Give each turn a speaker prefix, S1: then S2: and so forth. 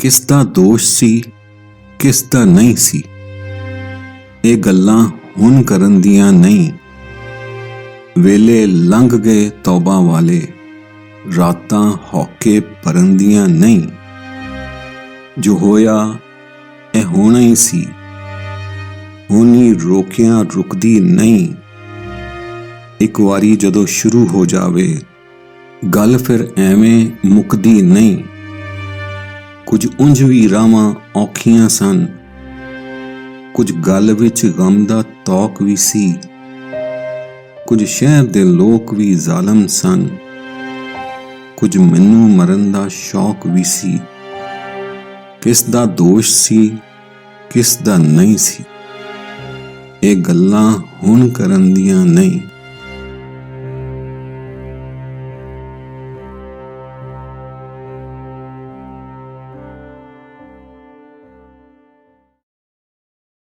S1: ਕਿਸ ਦਾ ਦੋਸ਼ ਸੀ, ਕਿਸ ਦਾ ਨਹੀਂ ਸੀ। ਇਹ ਗੱਲਾਂ ਹੁਣ ਕਰਨ ਦੀਆਂ ਨਹੀਂ। ਵੇਲੇ ਲੰਘ ਗਏ ਤੌਬਾ ਵਾਲੇ, ਰਾਤਾਂ ਹੌਕੇ ਭਰਨ ਦੀਆਂ ਨਹੀਂ। ਜੋ ਹੋਇਆ ਇਹ ਹੋਣਾ ਹੀ ਸੀ, ਹੋਣੀ ਰੋਕਿਆਂ ਰੁਕਦੀ ਨਹੀਂ। ਇੱਕ ਵਾਰੀ ਜਦੋਂ ਸ਼ੁਰੂ ਹੋ ਜਾਵੇ ਗੱਲ ਫਿਰ ਐਵੇਂ ਮੁੱਕਦੀ ਨਹੀਂ। ਕੁਝ ਉਂਝ ਵੀ ਰਾਵਾਂ ਔਖੀਆਂ ਸਨ, ਕੁਝ ਗੱਲ ਵਿੱਚ ਗਮ ਦਾ ਤੌਕ ਵੀ ਸੀ। ਕੁਝ ਸ਼ਹਿਰ ਦੇ ਲੋਕ ਵੀ ਜ਼ਾਲਮ ਸਨ, ਕੁਝ ਮੈਨੂੰ ਮਰਨ ਦਾ ਸ਼ੌਕ ਵੀ ਸੀ। ਕਿਸ ਦਾ ਦੋਸ਼ ਸੀ, ਕਿਸ ਦਾ ਨਹੀਂ ਸੀ। ਇਹ ਗੱਲਾਂ ਹੁਣ ਕਰਨ ਦੀਆਂ ਨਹੀਂ।